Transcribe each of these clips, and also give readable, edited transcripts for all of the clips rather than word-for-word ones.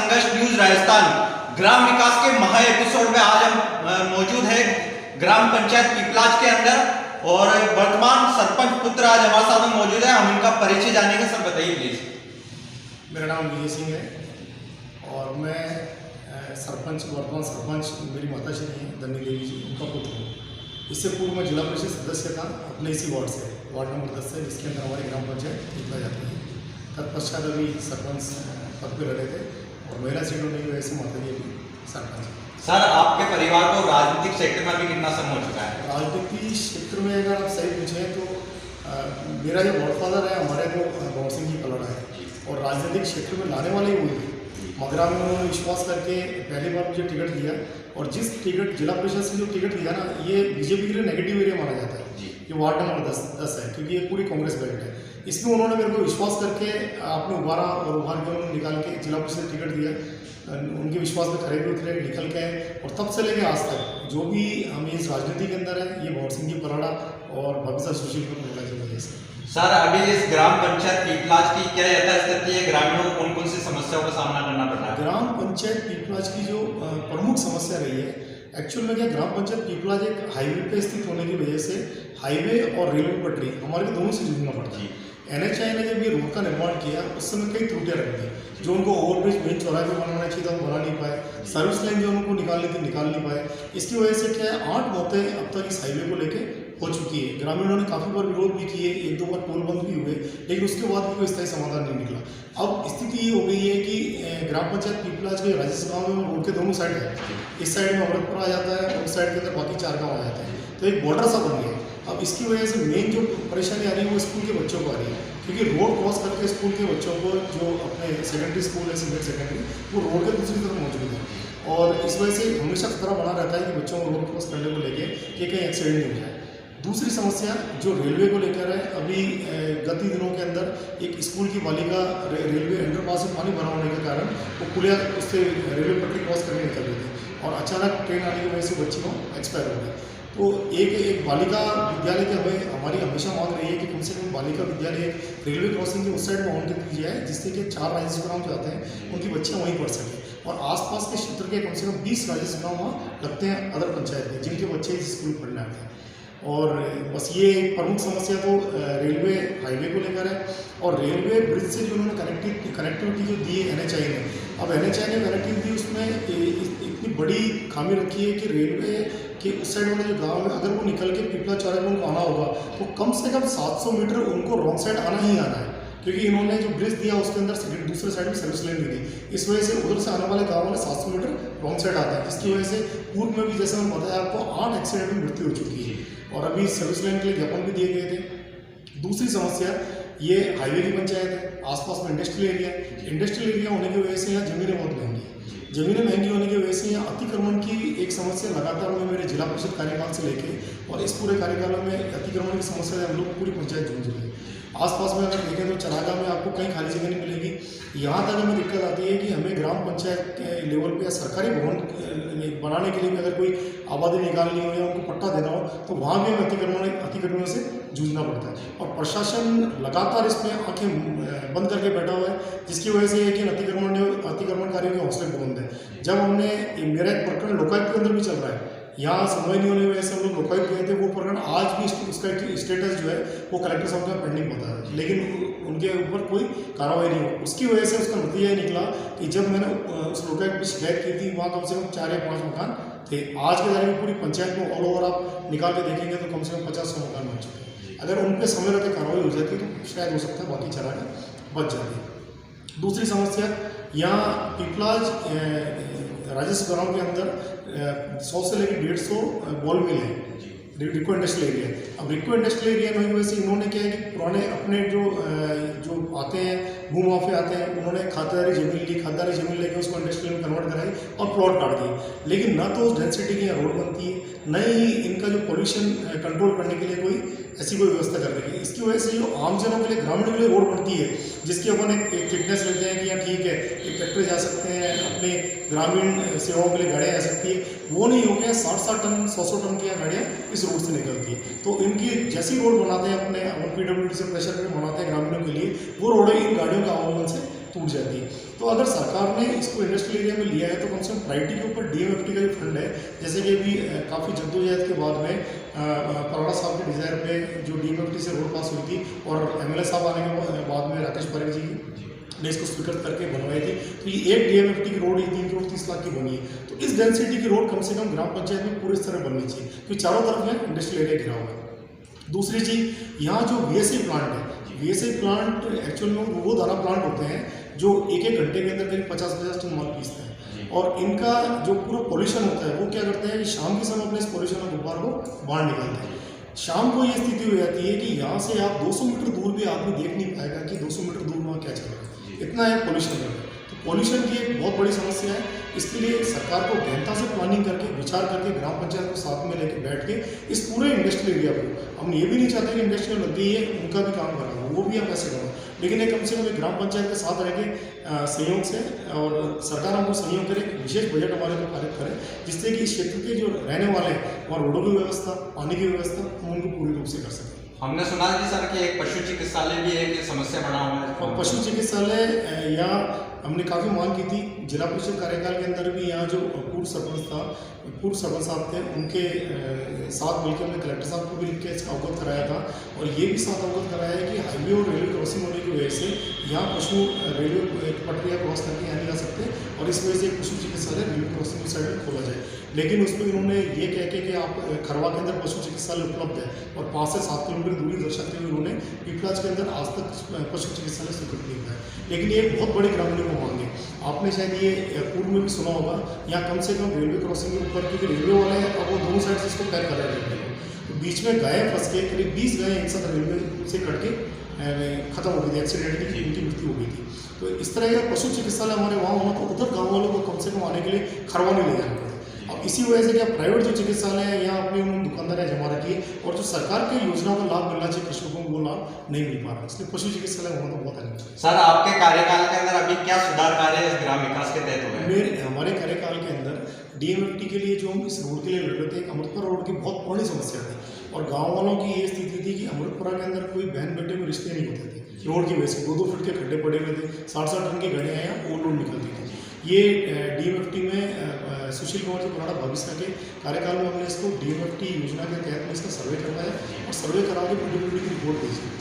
संघर्ष न्यूज राजस्थान ग्राम विकास के महा एपिसोड में आज हम मौजूद है ग्राम पंचायत पीपलाज के अंदर और वर्तमान सरपंच पुत्र आज हमारे साथ में मौजूद है। हम इनका परिचय जानेंगे। सर बताइए प्लीज। मेरा नाम विजय सिंह है और मैं वर्तमान सरपंच मेरी माता श्री हैं धनी देवी जी, उनका पुत्र हूँ। इससे पूर्व मैं जिला परिषद सदस्य था अपने इसी वार्ड से, वार्ड नंबर 10 से, जिसके अंदर हमारी ग्राम पंचायत पीपला जाती है। तत्पश्चात अभी सरपंच पद पर लड़े थे और महिला सीट होने की वजह से माता जी अभी सरपंच। सर आपके परिवार को राजनीतिक क्षेत्र में अभी कितना समय हो चुका है? राजनीतिक क्षेत्र में अगर आप सही पूछें तो मेरा जो गॉडफादर है हमारे तो गौर सिंह जी पलड़ा है और राजनीतिक क्षेत्र में लाने वाले ही हुए। मगरा में उन्होंने विश्वास करके पहली बार मुझे टिकट दिया और जिस टिकट जिला परिषद से जो टिकट दिया ना, ये बीजेपी के लिए नेगेटिव एरिया माना जाता है। ये वार्ड नंबर 10 है क्योंकि ये पूरी कांग्रेस बेल्ट है। इसमें उन्होंने मेरे को विश्वास करके आपने उभारा और उभार के उन्होंने निकाल के जिला परिषद टिकट दिया। उनके विश्वास में खड़े भी उतरे, निकल के आए और तब से लेके आज तक जो भी हम इस राजनीति के अंदर है ये गौर सिंह जी पराड़ा और भविष्य सुशील की वजह से। सर अभी इस ग्राम पंचायत पीपलाज की क्या यथास्थिति है? ग्रामीणों को कौन कौन सी समस्याओं का सामना करना पड़ रहा है? ग्राम पंचायत पीपलाज की जो प्रमुख समस्या रही है एक्चुअल में क्या, ग्राम पंचायत पीपलाज एक हाईवे पे स्थित होने की वजह से हाईवे और रेलवे पटरी हमारे को दोनों से जूझना पड़ता है। NHAI ने जब ये रोड का निर्माण किया उस समय कई त्रुटियां रख दी जो उनको ओवरब्रिज मेन चौराहे पर बनाना चाहिए था, वो बना नहीं पाए। सर्विस लाइन जो उनको निकालनी थी निकाल नहीं पाए। इसकी वजह से क्या है, 8 मौतें अब तक इस हाईवे को लेके हो चुकी है। ग्रामीणों ने काफ़ी बार विरोध भी किए, 1-2 बार टोल बंद भी हुए, लेकिन उसके बाद भी कोई स्थायी समाधान नहीं निकला। अब स्थिति ये हो गई है कि ग्राम पंचायत पीपलाज के राजस्व गाँव में रोड के दोनों साइड है। इस साइड में अमृतपुर आ जाता है और उस साइड के अंदर बाकी 4 गाँव आ जाते हैं, तो एक बॉर्डर सा बन गया। अब इसकी वजह से मेन जो परेशानी आ रही है वो स्कूल के बच्चों को आ रही है क्योंकि रोड क्रॉस करके स्कूल के बच्चों को जो अपने सेकेंडरी स्कूल है, सीनियर सेकेंडरी, वो रोड के दूसरी तरफ मौजूद है और इस वजह से हमेशा खतरा बना रहता है कि बच्चों को रोड क्रॉस करने को लेके कि कहीं एक्सीडेंट नहीं हो जाए। दूसरी समस्या जो रेलवे को लेकर है, अभी गति दिनों के अंदर एक स्कूल की बालिका रेलवे अंडरपास में पानी भरा होने के कारण वो पुलिया उससे रेलवे पटरी क्रॉस करके निकल रही थी और अचानक ट्रेन आने की वजह से बच्ची को एक्सपायर हो गई। तो एक बालिका विद्यालय की हमारी हमेशा मांग रही है कि कम से कम बालिका विद्यालय रेलवे क्रॉसिंग के उस साइड में आवंटित की जाए जिससे कि 4 राजस्व गाँव जो आते हैं उनकी बच्चियाँ वहीं पढ़ सकें और आसपास के क्षेत्र के कम से कम 20 राजस्व गाँव वहाँ लगते हैं अदर पंचायत में जिनके बच्चे इस स्कूल पढ़ने आते हैं। और बस ये एक प्रमुख समस्या तो रेलवे हाईवे को लेकर है और रेलवे ब्रिज से जो उन्होंने कनेक्टिविटी जो दी है NHAI ने, अब NHAI ने कनेक्टिविटी दी उसमें इतनी बड़ी खामी रखी है कि रेलवे के उस साइड वाले जो गाँव में अगर वो निकल के पीपला चौराहे पर उनको आना होगा तो कम से कम 700 मीटर उनको रॉन्ग साइड आना ही आना है क्योंकि इन्होंने जो ब्रिज दिया उसके अंदर दूसरे साइड में सर्विस लाइन भी दी। इस वजह से उधर से आने वाले गाँव वाले 700 मीटर रॉन्ग साइड आते हैं, जिसकी वजह से पूर्व में भी जैसे मैंने बताया आपको 8 एक्सीडेंट में मृत्यु हो चुकी है और अभी सर्विस लाइन के लिए ज्ञापन भी दिए गए थे। दूसरी समस्या ये हाईवे की पंचायत है, आसपास में इंडस्ट्रियल एरिया होने की वजह से यहाँ जमीनें बहुत महंगी है। ज़मीनें महंगी होने की वजह से यहाँ अतिक्रमण की एक समस्या लगातार में मेरे जिला परिषद कार्यकाल से लेके और इस पूरे कार्यकाल में अतिक्रमण की समस्या से हम लोग पूरी पंचायत जूझ रही है। आसपास में अगर देखें तो चरागा में आपको कहीं खाली जगह नहीं मिलेगी। यहाँ तक हमें दिक्कत आती है कि हमें ग्राम पंचायत के लेवल पे या सरकारी भवन बनाने के लिए भी अगर कोई आबादी निकालनी हो या उनको पट्टा देना हो तो वहाँ भी हमें अतिक्रमणों से जूझना पड़ता है और प्रशासन लगातार इसमें आंखें बंद करके बैठा हुआ है, जिसकी वजह से है कि अतिक्रमणकारियों के हौसले बुलंद है। जब हमने मेरा एक प्रकरण लोकायुक्त के अंदर भी चल रहा है, यहाँ समय नहीं होने की वजह से हम लोग लोकायुक्त गए थे, वो प्रकरण आज भी उसका स्टेटस जो है वो कलेक्टर साहब का पेंडिंग होता है लेकिन उनके ऊपर कोई कार्रवाई नहीं हो। उसकी वजह से उसका नतीजा ये निकला कि जब मैंने उस लोकायुक्त पर शिकायत की थी वहाँ कम से कम 4 या 5 मकान थे। आज के तारीख में पूरी पंचायत में ऑल ओवर आप निकाल के देखेंगे तो कम से कम 50-100 मकान बन चुके हैं। अगर उन पर समय रहते कार्रवाई हो जाती तो शायद हो सकता है बाकी चरागा बच जाती। दूसरी समस्या यहाँ पीपलाज राजस्व गाँव के अंदर 100 से लेकर 150 बॉल मिल है, रिको इंडस्ट्रियल एरिया। अब रिको इंडस्ट्रियल एरिया में वजह से इन्होंने क्या है कि पुराने अपने जो आते हैं भू माफिया आते हैं, उन्होंने खातेदारी ज़मीन लेकर उसको इंडस्ट्रियल में कन्वर्ट कराई और प्लॉट काट दिए। लेकिन ना तो उस डेंसिटी की यहाँ रोड बनती है, न ही इनका जो पॉल्यूशन कंट्रोल करने के लिए कोई ऐसी कोई व्यवस्था कर देगी। इसकी वजह से जो आमजनों के लिए ग्रामीणों के लिए रोड बनती है जिसकी अपन एक फिटनेस लेते हैं कि यहाँ ठीक है एक ट्रैक्टर जा सकते हैं, अपने ग्रामीण सेवाओं के लिए गाड़ियाँ जा सकती है, वो नहीं हो गया। 60-60 टन 100 टन की गाड़ियाँ इस रोड से निकलती है। तो इनकी जैसी रोड बनाते हैं अपने PWD से प्रेशर पे बनाते हैं ग्रामीणों के लिए, वो रोडें इन गाड़ियों के आवागमन से टूट जाती है। तो अगर सरकार ने इसको इंडस्ट्रियल एरिया में लिया है तो कम से कम प्रायोरिटी के ऊपर DMFT का जो फंड है, जैसे कि अभी काफ़ी जद्दोजहद के बाद में परोड़ा साहब के डिज़ायर पे जो DMFT से रोड पास हुई थी और MLA साहब आने के बाद में राकेश पारेख जी ने इसको स्वीकृत करके बनवाई थी, तो ये एक DMFT की रोड 3 करोड़ 30 लाख की बनी है। तो इस डेंसिटी की रोड कम से कम ग्राम पंचायत में पूरी तरह बननी चाहिए, क्योंकि चारों तरफ में इंडस्ट्रियल एरिया घिरा हुआ है। दूसरी चीज़, यहाँ जो VSI प्लांट है, VSI प्लांट एक्चुअल में वो दाना प्लांट होते हैं जो एक घंटे के अंदर करीब 50-50 टन माल पीसते हैं, और इनका जो पूरा पॉल्यूशन होता है वो क्या करते हैं कि शाम के समय अपने इस पॉल्यूशन और गुब्बार को बाहर निकालते हैं। शाम को ये स्थिति हो जाती है कि यहाँ से आप 200 मीटर दूर भी आदमी देख नहीं पाएगा कि 200 मीटर दूर वहाँ क्या चल रहा है, इतना है पॉल्यूशन है। तो पॉल्यूशन की एक बहुत बड़ी समस्या है। इसके लिए सरकार को गहनता से प्लानिंग करके, विचार करके, ग्राम पंचायत को साथ में लेकर बैठ के इस पूरे इंडस्ट्रियल एरिया को, हम ये भी नहीं चाहते कि इंडस्ट्रियल लग गई है उनका भी काम करा, वो भी हम ऐसे करें, लेकिन ये कम से कम एक ग्राम पंचायत के साथ रह के सहयोग से, और सरकार हमको सहयोग करे, विशेष बजट हमारे को पारित करे, जिससे कि इस क्षेत्र के जो रहने वाले हैं वहाँ रोडों की व्यवस्था, पानी की व्यवस्था हम उनको पूरी रूप से कर सकें। हमने सुना जी सर कि एक पशु चिकित्सालय भी एक समस्या बना हुआ है, और पशु चिकित्सालय यहाँ हमने काफ़ी मांग की थी। जिला परिषद कार्यकाल के अंदर भी यहाँ जो पूर्व सरपंच साहब थे उनके साथ मिलकर हमने कलेक्टर साहब को भी लिख के इसका अवगत कराया था, और ये भी साथ अवगत कराया है कि हाईवे और रेलवे क्रॉसिंग होने की वजह से यहाँ पशु रेलवे पटरियाँ क्रॉस करके यहाँ नहीं जा सकते, और इस वजह से पशु चिकित्सालय रेलवे क्रॉसिंग की साइड में खोला जाए। लेकिन उसमें उन्होंने ये कह के कि आप खरवा के अंदर पशु चिकित्सालय उपलब्ध है, और 5 से 7 किलोमीटर दूरी दर्शाते हुए उन्होंने पीपलाज के अंदर आज तक पशु चिकित्सालय स्वीकृत नहीं हुआ है। लेकिन ये बहुत बड़ी ग्रामीणों को मांग है। आपने शायद ये पूर्व में भी सुना होगा, यहाँ कम से कम रेलवे क्रॉसिंग के ऊपर, क्योंकि रेलवे वाले हैं अब वो दोनों साइड से इसको पैक कर रहे हैं, तो बीच में गायें फंस के करीब 20 गायें एक साथ रेलवे से कट के खत्म हो गई थी, एक्सीडेंटली उनकी मृत्यु हो गई थी। तो इस तरह का पशु चिकित्सालय हमारे वहाँ होना, तो उधर गाँव वालों को कम से कम आने के लिए खरवा नहीं ले जाना पड़े। अब इसी वजह से क्या प्राइवेट जो चिकित्सालय है यहाँ अपनी उन्होंने दुकानदारें जमा रखी है, और जो सरकार की योजनाओं का लाभ मिलना चाहिए कृषकों को वो लाभ नहीं मिल पा रहा, इसलिए पशु चिकित्सालय होना तो बहुत है। सर आपके कार्यकाल के अंदर अभी क्या सुधार कार्य इस ग्राम विकास के तहत हुए? हमारे कार्यकाल के अंदर DMFT के लिए जो हम इस रोड के लिए लड़ रहे थे, अमृतपुरा रोड की बहुत पुरानी समस्या थी, और गाँव वालों की ये स्थिति थी कि अमृतपुरा के अंदर कोई बहन बेटे में रिश्ते नहीं होते थे, रोड की वजह से 2-2 फीट के खड्डे पड़े हुए थे, 60-60 टन की गाड़ियाँ यहाँ ओवर लोड निकलती थी। ये DMFT में सुशील कुमार जी बराड़ा भविष्य के कार्यकाल में हमने इसको DMFT योजना के तहत में इसका सर्वे करवाया, और सर्वे करा के PWD की रिपोर्ट भेजी,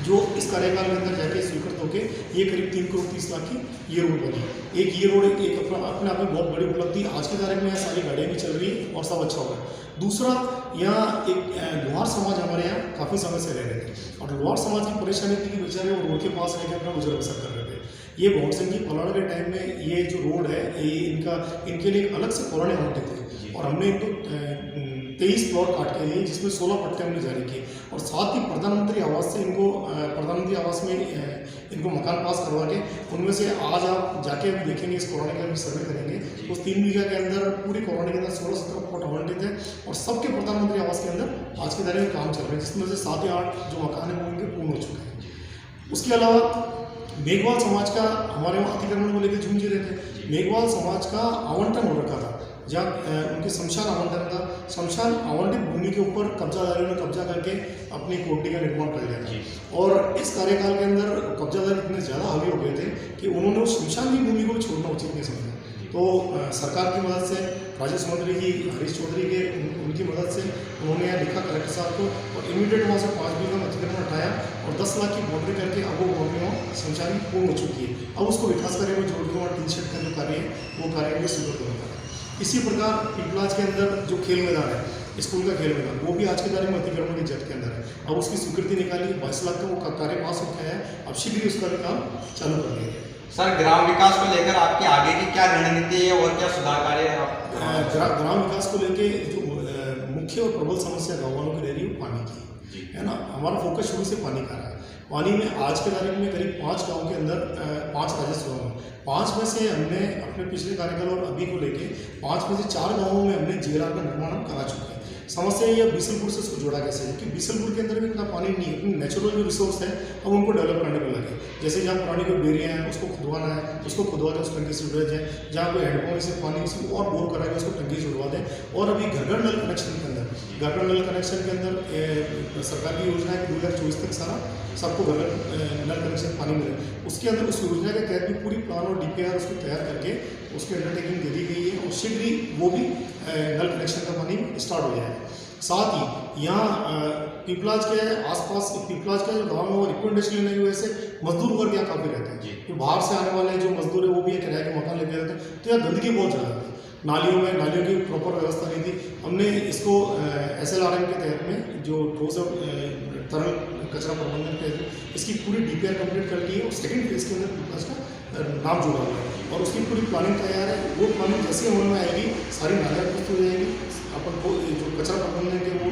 जो इस कार्यकाल के अंदर जाके स्वीकृत होकर ये करीब 3 करोड़ 30 लाख की ये रोड बनी। एक ये रोड एक अपने आप में बहुत बड़ी उपलब्धि, आज की तारीख में यहाँ सारी गाड़ियाँ भी चल रही है और सब अच्छा हो रहा है। दूसरा, यहाँ एक लोहार समाज हमारे यहाँ काफ़ी समय से रह रहे थे, और लोहार समाज की परेशानी थी कि बेचारे वो रोड के पास रह के अपना गुजर बसर कर रहे थे। ये भगत सिंह जी पलाड़ के टाइम में ये जो रोड है ये इनके लिए एक अलग से कॉलोनी आवंटित थे, और हमने इनको 23 प्लॉट काट के दिए, जिसमें 16 पट्टे हमने जारी किए, और साथ ही प्रधानमंत्री आवास से प्रधानमंत्री आवास में इनको मकान पास करवा के, उनमें से आज आप जाके अभी देखेंगे, इस कॉलोनी का भी सर्वे करेंगे, तो 3 बीघा के अंदर पूरी कॉलोनी के अंदर 16-17 प्लॉट आवंटित है, और सबके प्रधानमंत्री आवास के अंदर आज के तारीख में काम चल रहा है, जिसमें से 7 या 8 जो मकान है वो उनके पूर्ण हो चुके हैं। उसके अलावा मेघवाल समाज का हमारे वहाँ अतिक्रमण को लेकर जूझ रहे थे। मेघवाल समाज का आवंटन हो रखा था, जहाँ उनके शमशान आवंटन था, शमशान आवंटित भूमि के ऊपर कब्जादारियों ने कब्जा करके अपनी कोठी का निर्माण कर लिया था, और इस कार्यकाल के अंदर कब्जादार इतने ज़्यादा हावी हो गए थे कि उन्होंने उस शमशान की भूमि को भी छोड़ना उचित नहीं समझा। तो सरकार की मदद से, राजस्व मंत्री जी हरीश चौधरी के उनकी मदद से उन्होंने यहाँ लिखा कलेक्टर साहब को, और इमीडिएट वहाँ से 5 बीघा में अतिक्रमण हटाया, और 10 लाख की बाउंड्री करके अब वो बाउंड्री वहाँ शमशान पूर्ण हो चुकी है। अब उसको विकास करने में जोड़ के वहाँ टीन शेड का जो कार्य है वो कार्य भी स्वीकृत होता है। इसी प्रकार पीपलाज के अंदर जो खेल मैदान है, स्कूल का खेल मैदान, वो भी आज के तारीख में अतिक्रमण की जद के अंदर है। अब उसकी स्वीकृति निकाली, 22 लाख का वो कार्य पास हो गया है, अब शीघ्र ही उसका भी काम चालू कर दिया है। सर ग्राम विकास को लेकर आपकी आगे की क्या रणनीति है और क्या सुधार कार्य है? ग्राम विकास को लेके जो मुख्य और प्रबल समस्या गाँव वालों की रह रही है पानी की है ना। हमारा फोकस शुरू से पानी का रहा है। पानी में आज के तारीख में करीब 5 गाँव के अंदर 5 राजस्व गाँव हैं, 5 में से हमने अपने पिछले कार्यकाल और अभी को लेके 5 में से 4 गाँवों में हमने जीरा का निर्माण करा चुके हैं। समस्या ये है बीसलपुर से इसको जोड़ा कैसे है, क्योंकि बीसलपुर के अंदर भी इतना पानी नहीं है, क्योंकि नेचुरल जो रिसोर्स है अब उनको डेवलप करने को लगे। जैसे जहाँ पुरानी कोई बेरियाँ हैं उसको खुदवाना है, उसको खुदवा दें, उस टंकी से जुड़ जाए, जहाँ कोई हैंडपम्प से पानी उसको और बोर करा के उसको टंकी से जुड़वा दें। और अभी घर घर नल कनेक्शन के अंदर सरकार की योजना है कि 2024 तक सारा सबको घर नल कनेक्शन पानी मिले। उसके अंदर उस योजना के तहत भी पूरी प्लान और DPR उसको तैयार करके उसकी अंडरटेकिंग दे दी गई है और शीघ्र ही वो भी नल कनेक्शन का पानी स्टार्ट हो जाएगा। साथ ही यहाँ पीपलाज के आसपास पीपलाज का जो गाँव है वो रिकमेंडेशन लेने की वजह से मजदूर वर्ग यहाँ काफ़ी रहते हैं, तो बाहर से आने वाले जो मजदूर है वो भी किराए के मकान लेके रहते हैं, तो यहाँ गंदगी बहुत ज़्यादा है। नालियों की प्रॉपर व्यवस्था नहीं थी। हमने इसको SLRM के तहत में जो ठोस तरल कचरा प्रबंधन के तहत इसकी पूरी DPR कंप्लीट कर ली है और सेकंड फेज के अंदर पीपलाज का नाम जुड़ा हुआ है और उसकी पूरी प्लानिंग तैयार है। वो प्लानिंग जैसे अमल में आएगी सारी नालियाँ प्रस्तुत हो जाएगी, अपन को जो कचरा प्रबंधन के वो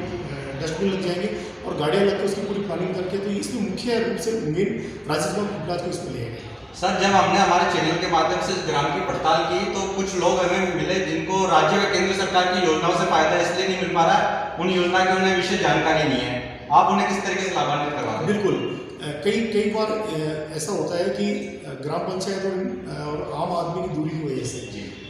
डस्टबिन लग जाएंगे और गाड़ियाँ लग के उसकी पूरी प्लानिंग करके, तो इसमें मुख्य रूप से मेन राजस्थान पीपलाज को इसमें ले आएंगे। सर, जब हमने हमारे चैनल के माध्यम से इस ग्राम की पड़ताल की तो कुछ लोग हमें मिले जिनको राज्य व केंद्र सरकार की योजनाओं से फायदा इसलिए नहीं मिल पा रहा है, उन योजना की उन्हें विशेष जानकारी नहीं है। आप उन्हें किस तरीके से लाभान्वित करवा रहे हैं? बिल्कुल, कई बार ऐसा होता है कि ग्राम पंचायत और आम आदमी की दूरी की वजह से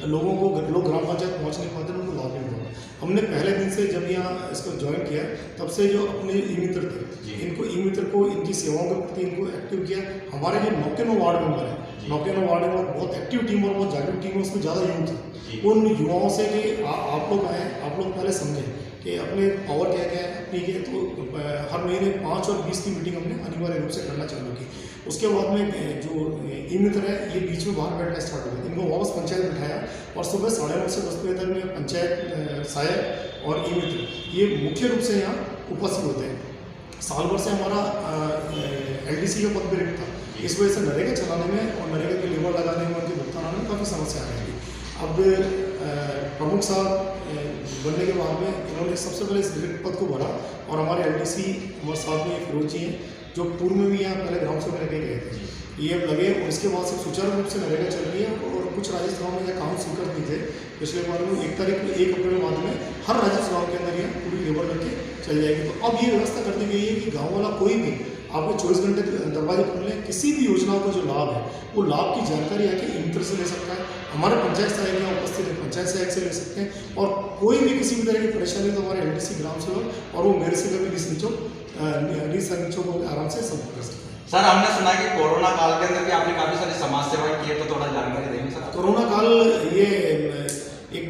लोग ग्राम पंचायत पहुंच नहीं पाते, उनको लाभ नहीं होता। हमने पहले दिन से जब यहाँ इसको ज्वाइन किया तब से जो अपने ई-मित्र थे इनको ई-मित्र को इनकी सेवाओं के प्रति इनको एक्टिव किया। हमारे जो 9 वार्ड मेंबर है, 9 वार्ड मेंबर बहुत एक्टिव टीम और बहुत जागरूक टीम है, उसमें ज़्यादा यूथ है। उन युवाओं से कि आप लोग आएँ, आप लोग पहले समझें कि अपने पावर क्या क्या है, अपनी के तो हर महीने 5 और 20 की मीटिंग हमने अनिवार्य रूप से करना चालू की। उसके बाद में जो ई-मित्र है ये बीच में बाहर बैठना स्टार्ट हो गया, इनको वापस पंचायत बिठाया और सुबह 9:30 से 10 बजे तक में पंचायत सहायक और ई-मित्र ये मुख्य रूप से यहाँ उपस्थित होते हैं। साल भर से हमारा LDC का पद भी रिक्त था, इस वजह से नरेगा चलाने में और नरेगा के लेबर लगाने में उनके भुगतान में काफ़ी समस्या आ रही थी। अब प्रमुख साहब बनने के बाद में इन्होंने सबसे पहले इस रिक्त पद को भरा और हमारे LDC हमारे साथ में फिरोज जी हैं जो पूर्व में भी यहाँ पहले ग्राम सभा में रह गए थे, ये लगे और इसके बाद से सुचारू रूप से नरेगा चल रही है। और कुछ राजस्व गाँव में यहाँ काम स्वीकृत नहीं थे, पिछले बार में 1 अप्रैल बाद में हर राजस्व गाँव के अंदर यहाँ पूरी लेबर करके चल जाएगी। तो अब ये व्यवस्था कर दी गई है कि गाँव वाला कोई भी आपको 24 घंटे दरवाजे खोल लें, किसी भी योजनाओं का जो लाभ है वो लाभ की जानकारी आके ई-मित्र से ले सकता है। हमारे पंचायत सहायक यहाँ उपस्थित है, पंचायत सहायक से ले सकते हैं और कोई भी किसी भी तरह की परेशानी तो हमारे LDC ग्राम सेवक और वो मेरे से कभी निसंचो को आराम से संपर्क कर सकते हैं। सर, हमने सुना कि कोरोना काल के अंदर भी आपने काफी सारी समाज सेवाएं की है, तो थोड़ा जानकारी देंगे सर? कोरोना काल ये एक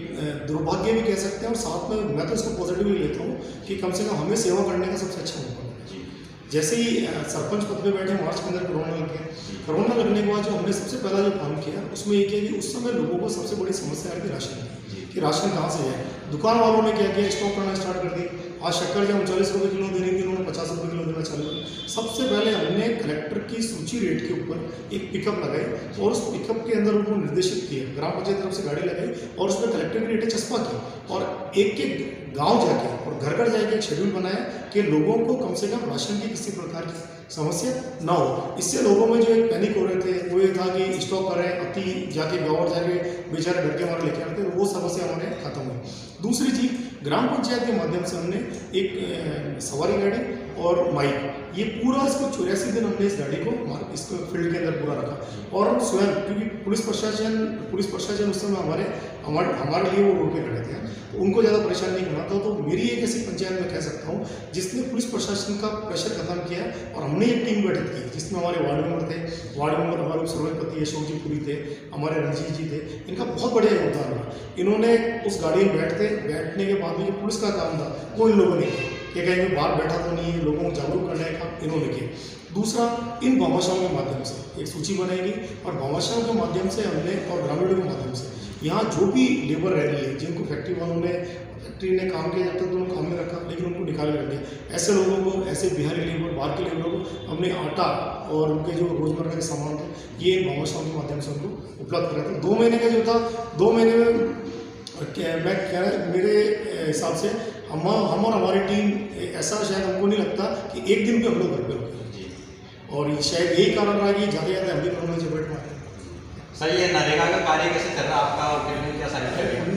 दुर्भाग्य भी कह सकते हैं और साथ में मैं तो इसको पॉजिटिवली लेता हूँ कि कम से कम हमें सेवा करने का सबसे अच्छा मौका मिला। जैसे ही सरपंच पद पे बैठे मार्च के अंदर कोरोना लग गया, कोरोना लगने के बाद जो हमने सबसे पहला जो काम किया उसमें ये किया कि उस समय लोगों को सबसे बड़ी समस्या आई थी राशन की, कि राशन कहाँ से जाए। दुकान वालों ने क्या किया, स्टॉक करना स्टार्ट कर दी। आज शक्कर जब 39 रुपये किलो दे रही थी, उन्होंने 50 रुपये किलो देना चालू किया। सबसे पहले हमने कलेक्टर की सूची रेट के ऊपर एक पिकअप लगाई और उस पिकअप के अंदर उनको निर्देशित किया, ग्राम पंचायत तरफ से गाड़ी लगाई और उसमें कलेक्टर की रेटें चस्पा की और एक गांव जाके और घर घर जाके एक शेड्यूल बनाया कि लोगों को कम से कम राशन की किसी प्रकार की समस्या ना हो। इससे लोगों में जो एक पैनिक हो रहे थे वो ये था कि स्टॉक करें, अति जाके गाँव जाके बेचारे डर के मारे लेके आते, वो समस्या हमारे खत्म हुई। दूसरी चीज़, ग्राम पंचायत के माध्यम से हमने एक सवारी गाड़ी और माइक, ये पूरा इसको 84 दिन हमने इस गाड़ी को इसको फील्ड के अंदर पूरा रखा और हम स्वयं, क्योंकि पुलिस प्रशासन उस समय हमारे लिए वो रोड पे खड़े थे, उनको ज़्यादा परेशान नहीं करना था। तो मेरी एक ऐसी पंचायत में कह सकता हूँ जिसने पुलिस प्रशासन का प्रेशर खत्म किया और हमने एक टीम गठित की जिसमें हमारे वार्ड मेंबर थे, हमारे सरपंच अशोक जी पुरी थे, हमारे रणजीत जी थे, इनका बहुत बढ़िया योगदान रहा। इन्होंने उस गाड़ी में बैठने के बाद में जो पुलिस का काम था वो इन लोगों ने किया कि कहीं भी बाहर बैठा तो नहीं है, लोगों को जागरूक करने का इन्होंने किया। दूसरा, इन भामाशाहों के माध्यम से एक सूची बनाएगी और भामाशाहों के माध्यम से हमने और ग्रामीणों के माध्यम से यहाँ जो भी लेबर रह रही है जिनको फैक्ट्री ने काम किया, जब तक उन्होंने काम में रखा लेकिन उनको निकाल कर दिया, ऐसे लोगों को, ऐसे बिहारी लेबर, बाहर के लेबरों को हमने आटा और उनके जो रोजमर्रा के सामान थे ये भामाशाहों के माध्यम से उनको उपलब्ध कराते थे। 2 महीने का जो था, 2 महीने में मैं कह रहा, मेरे हिसाब से हम और हमारी टीम, ऐसा शायद हमको नहीं लगता कि एक दिन भी हम लोग घर पे रुके और शायद यही कारण रहा कि ज़्यादा हम भी कोरोना से बैठ पाए। सर, ये नरेगा का कार्य कैसे चल रहा है आपका और कितने क्या सारी?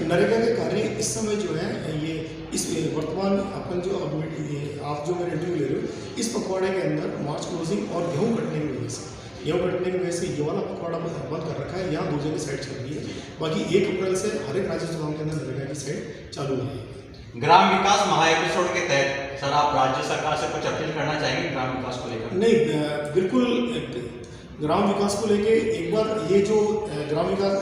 नरेगा के कार्य इस समय जो है ये इस वर्तमान अपन जो अब ये आप जो मेरे इंटरव्यू ले रहे हो, इस पखवाड़े के अंदर मार्च क्लोजिंग और गेहूँ कटने की वजह से ये वाला पखवाड़ा बंद कर रखा है। यहाँ 2 जगह साइड चल रही है, बाकी 1 अप्रैल से हर एक राज्य सभाओं के अंदर नरेगा की साइड चालू है। ग्राम विकास महा एपिसोड के तहत सर आप राज्य सरकार से कुछ अपील करना चाहेंगे ग्राम विकास को लेकर? नहीं, बिल्कुल ग्राम विकास को लेके एक बार ये जो ग्राम विकास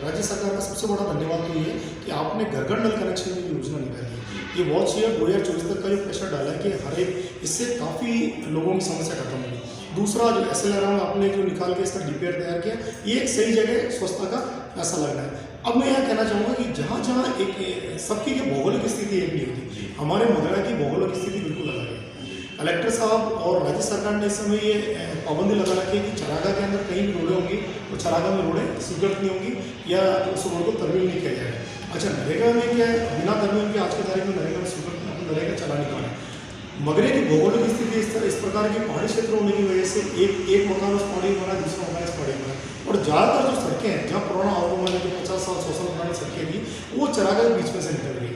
राज्य सरकार का सबसे बड़ा धन्यवाद तो ये है कि आपने घर घर नल कनेक्शन की योजना निकाली है। ये बहुत अच्छी है। 2024 तक का जो प्रेशर डाला है कि हर एक, इससे काफ़ी लोगों की समस्या खत्म हुई। दूसरा जो SLRM आपने जो निकाल के इसका DPR तैयार किया, ये एक सही जगह स्वच्छता का पैसा लगना है। अब मैं यह कहना चाहूँगा कि जहाँ जहाँ एक सबकी की भौगोलिक स्थिति एक नहीं होती, हमारे मगरा की भौगोलिक स्थिति बिल्कुल अलग है। कलेक्टर साहब और राज्य सरकार ने इस समय ये पाबंदी लगा रखी है कि चरागाह के अंदर कहीं भी रोडें होंगी तो चरागाह में रोडें स्वीकृत नहीं होंगी या उस रोड को तरमीम नहीं किया जाएगा। अच्छा, नरेगा में क्या है, बिना तरमीम के आज के तारीख में नरेगा में स्वीकृत नरेगा चला नहीं पाना। मगरे की भौगोलिक स्थिति इस प्रकार के पहाड़ी क्षेत्र होने की वजह से एक मकान उस पहाड़ी में बना, दूसरा मकान इस पहाड़ी में बना, और ज़्यादातर जो सड़कें हैं जहाँ पुराना आवागमन है, जो 50 साल 100 साल पुरानी सड़कें थी, वो चरागाह के बीच में से निकल रही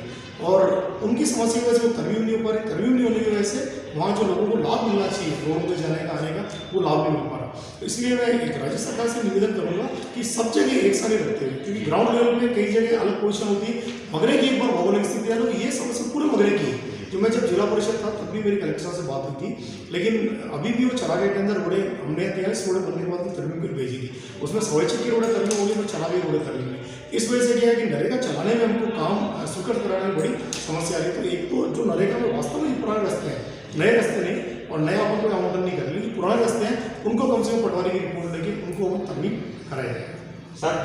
और उनकी समस्या की वजह से वो तरमीम नहीं हो पा रही। तरमीम नहीं होने की वजह से वहाँ जो लोगों को लाभ मिलना चाहिए रोड पे जाने का आने का, वो लाभ नहीं मिल पा रहा। तो इसलिए मैं एक राज्य सरकार से निवेदन करूँगा कि सब जगह एक साथ ही रखते हुए, क्योंकि ग्राउंड लेवल पे कई जगह अलग पोजीशन होती है। मगरे की एक बार भौगोलिक स्थिति है, ये समस्या पूरे मगरे की है। जो मैं जब जिला परिषद था तब भी मेरी कलेक्टर साहब से बात हुई थी, लेकिन अभी भी वो चरागाह के अंदर रोडें हमने 43 रोडें बनने के बाद तरमीम कर भेजी थी। उसमें स्वैच्छिक की रोडें तरमीम होगी, तो चरागाह रोडें तरमीम हुई। इस वजह से क्या है कि नरेगा चलाने में हमको काम स्वीकृत कराने में बड़ी समस्या आ रही है। तो एक तो जो नरेगा में वास्तव में पुराने रास्ते हैं, नए रास्ते नहीं, और नया अपन कोई आवंटन नहीं कर रहे, लेकिन पुराने रास्ते हैं, उनको कम से कम पटवारी की रिपोर्ट लेके उनको हम तरमीम कराया जाए। सर,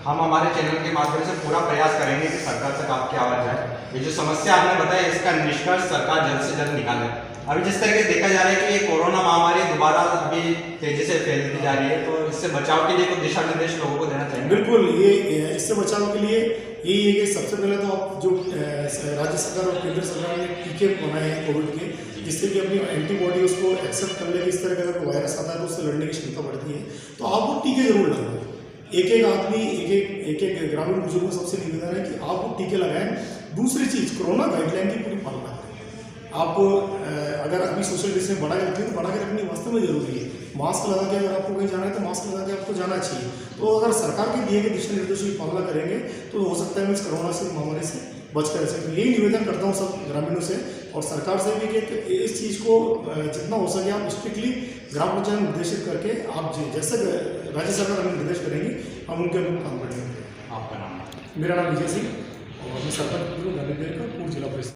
हम हमारे चैनल के माध्यम से पूरा प्रयास करेंगे कि सरकार तक आपकी आवाज़ जाए। ये जो समस्या आपने बताई, इसका निष्कर्ष सरकार जल्द से जल्द निकाले। अभी जिस तरीके से देखा जा रहा है कि ये कोरोना महामारी दोबारा अभी तेजी से फैलती जा रही है, तो इससे बचाव के लिए कुछ दिशा निर्देश लोगों को देना चाहिए। बिल्कुल, ये इससे बचाव के लिए यही है कि सबसे पहले तो आप जो राज्य सरकार और केंद्र सरकार ने टीके बनाए हैं कोविड के, जिससे कि अपनी एंटीबॉडी उसको एक्सेप्ट कर ले कि इस तरह का अगर वायरस आता है तो उससे लड़ने की क्षमता बढ़ती है, तो आप वो टीके जरूर लगाएं। एक आदमी, एक ग्रामीण बुजुर्ग को सबसे निवेदन है कि आप वो टीके लगाएं। दूसरी चीज़, कोरोना गाइडलाइन की पूरी पालना करें। आप अगर अभी सोशल डिस्टेंस बना के रखें तो बना के रखनी वास्तव में जरूरी है। मास्क लगा के अगर आपको कहीं जाना है तो मास्क लगा के आपको जाना चाहिए। तो अगर सरकार के दिए गए दिशा निर्देशों की पालना करेंगे तो हो सकता है हम इस कोरोना से महामारी से बच कर सकें। यही निवेदन करता हूँ सब ग्रामीणों से और सरकार से भी कि इस चीज़ को जितना हो सके आप स्ट्रिक्टली ग्राम पंचायत निर्देशित करके आप जैसे राज्य सरकार हमें निर्देश करेंगी हम उनके अनुरूप काम करेंगे। आपका नाम? मेरा नाम विजय सिंह और मैं सरपंच पूर्व जिला परिषद।